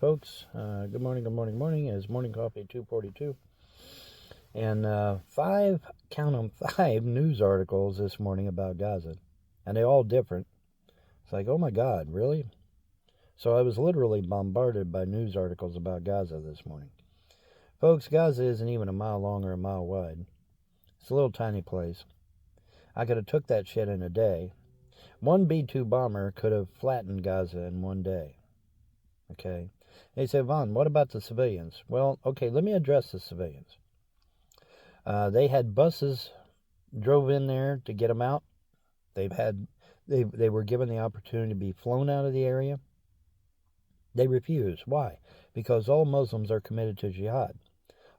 folks. Good morning, good morning, good morning. It's Morning Coffee 242. And count them, five news articles this morning about Gaza. And they're all different. It's like, oh my God, really? So I was literally bombarded by news articles about Gaza this morning. Folks, Gaza isn't even a mile long or a mile wide. It's a little tiny place. I could have took that shit in a day. One B-2 bomber could have flattened Gaza in one day. Okay. They said, Vaughn, what about the civilians? Well, okay, let me address the civilians. They had buses drove in there to get them out. They were given the opportunity to be flown out of the area. They refused. Why? Because all Muslims are committed to jihad.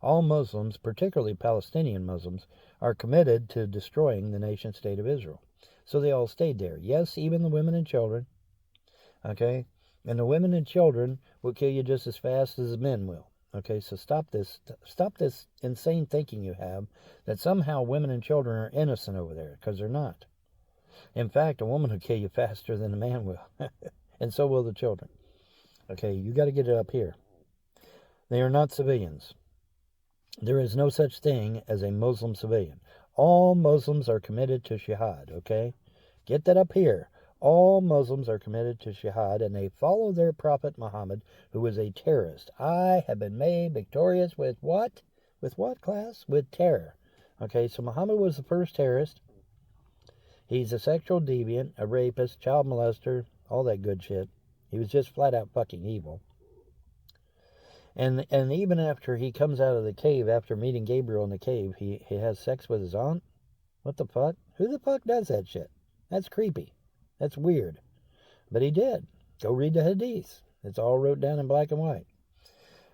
All Muslims, particularly Palestinian Muslims, are committed to destroying the nation state of Israel. So they all stayed there. Yes, even the women and children. Okay? And the women and children will kill you just as fast as the men will. Okay, so stop this insane thinking you have that somehow women and children are innocent over there, because they're not. In fact, a woman will kill you faster than a man will. And so will the children. Okay, you got to get it up here. They are not civilians. There is no such thing as a Muslim civilian. All Muslims are committed to jihad, okay? Get that up here. All Muslims are committed to jihad, and they follow their prophet Muhammad, who is a terrorist. I have been made victorious with what? With what, class? With terror. Okay, so Muhammad was the first terrorist. He's a sexual deviant, a rapist, child molester, all that good shit. He was just flat out fucking evil. And even after he comes out of the cave, after meeting Gabriel in the cave, he has sex with his aunt? What the fuck? Who the fuck does that shit? That's creepy. That's weird. But he did. Go read the Hadith. It's all wrote down in black and white.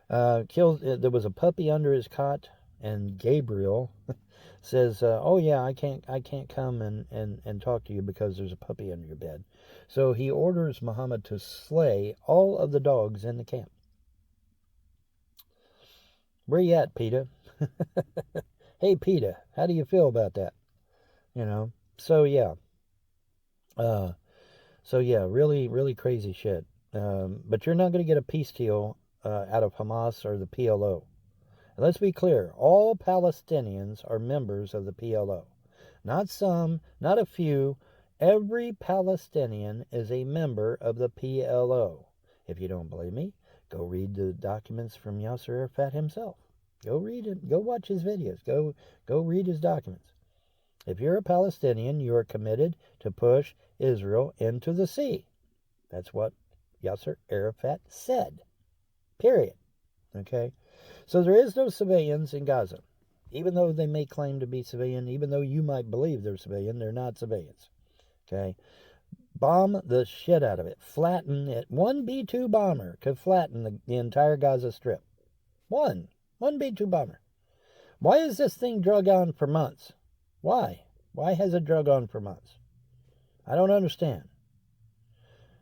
There was a puppy under his cot, and Gabriel says, oh yeah, I can't come and talk to you because there's a puppy under your bed. So he orders Muhammad to slay all of the dogs in the camp. Where you at, PETA? Hey, PETA, how do you feel about that? So yeah. Really, really crazy shit. But you're not going to get a peace deal out of Hamas or the PLO. And let's be clear, all Palestinians are members of the PLO. Not some, not a few. Every Palestinian is a member of the PLO. If you don't believe me, go read the documents from Yasser Arafat himself. Go read it. Go watch his videos. Go read his documents. If you're a Palestinian, you are committed to push Israel into the sea. That's what Yasser Arafat said. Period. Okay? So there is no civilians in Gaza. Even though they may claim to be civilian, even though you might believe they're civilian, they're not civilians. Okay? Bomb the shit out of it. Flatten it. One B-2 bomber could flatten the entire Gaza Strip. One B-2 bomber. Why is this thing drug on for months? Why? Why has it drug on for months? I don't understand.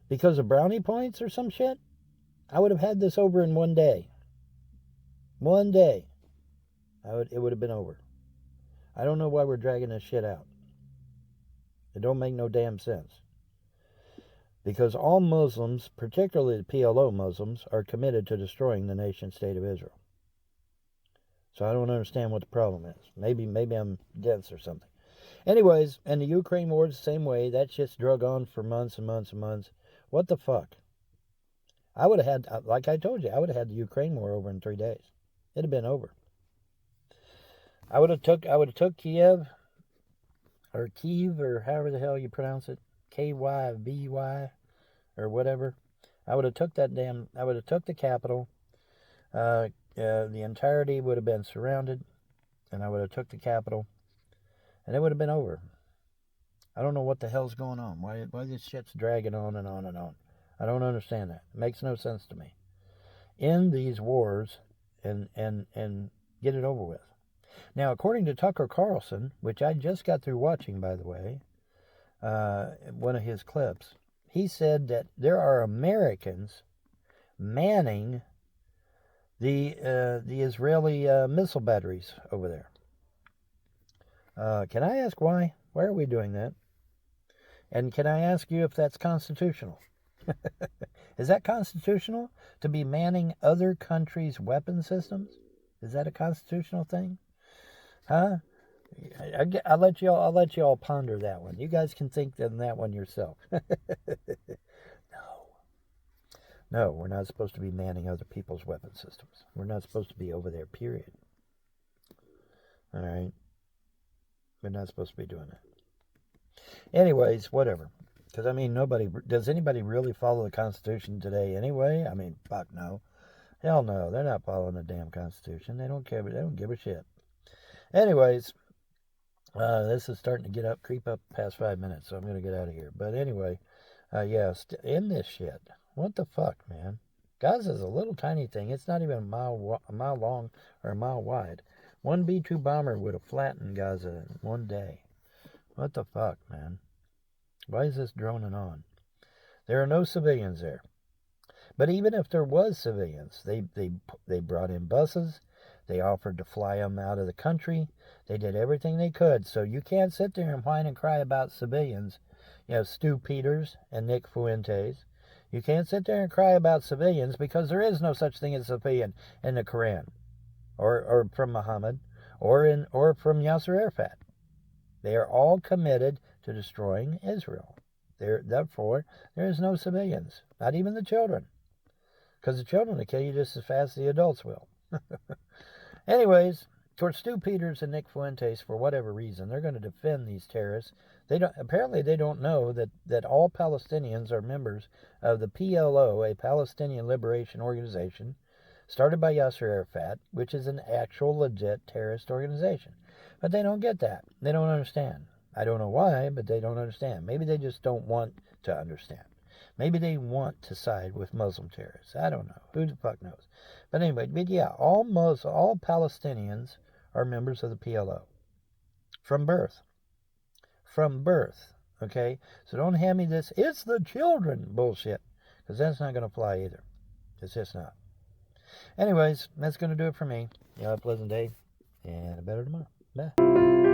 Because of brownie points or some shit? I would have had this over in one day. One day. It would have been over. I don't know why we're dragging this shit out. It don't make no damn sense. Because all Muslims, particularly the PLO Muslims, are committed to destroying the nation state of Israel. So I don't understand what the problem is. Maybe I'm dense or something. Anyways, and the Ukraine war is the same way. That shit's drug on for months and months and months. What the fuck? I would have had, like I told you, I would have had the Ukraine war over in 3 days. It'd have been over. I would have took Kiev, or however the hell you pronounce it, KYVY, or whatever. I would have took the capital. The entirety would have been surrounded, and I would have took the capital, and it would have been over. I don't know what the hell's going on. Why this shit's dragging on and on and on. I don't understand that. It makes no sense to me. End these wars and get it over with. Now, according to Tucker Carlson, which I just got through watching, by the way, one of his clips, he said that there are Americans manning the Israeli missile batteries over there. Can I ask why? Why are we doing that? And can I ask you if that's constitutional? Is that constitutional? To be manning other countries' weapon systems? Is that a constitutional thing? Huh? I'll let you all ponder that one. You guys can think on that one yourself. No, we're not supposed to be manning other people's weapon systems. We're not supposed to be over there, period. All right? We're not supposed to be doing that. Anyways, whatever. Because, I mean, does anybody really follow the Constitution today anyway? I mean, fuck no. Hell no, they're not following the damn Constitution. They don't care, they don't give a shit. Anyways, this is starting to creep up past 5 minutes, so I'm going to get out of here. But anyway, in this shit. What the fuck, man? Gaza's a little tiny thing. It's not even a mile long or a mile wide. One B-2 bomber would have flattened Gaza in one day. What the fuck, man? Why is this droning on? There are no civilians there. But even if there was civilians, they brought in buses. They offered to fly them out of the country. They did everything they could. So you can't sit there and whine and cry about civilians. You know, Stu Peters and Nick Fuentes. You can't sit there and cry about civilians because there is no such thing as a civilian in the Quran, or from Muhammad, or from Yasser Arafat. They are all committed to destroying Israel. Therefore, there is no civilians, not even the children, because the children will kill you just as fast as the adults will. Anyways, towards Stu Peters and Nick Fuentes, for whatever reason, they're going to defend these terrorists. Apparently they don't know that all Palestinians are members of the PLO, a Palestinian Liberation Organization, started by Yasser Arafat, which is an actual legit terrorist organization. But they don't get that. They don't understand. I don't know why, but they don't understand. Maybe they just don't want to understand. Maybe they want to side with Muslim terrorists. I don't know. Who the fuck knows? But anyway, all Palestinians are members of the PLO. From birth. Okay? So don't hand me this, it's the children bullshit. Because that's not going to fly either. It's just not. Anyways, that's going to do it for me. You have a pleasant day. And a better tomorrow. Bye.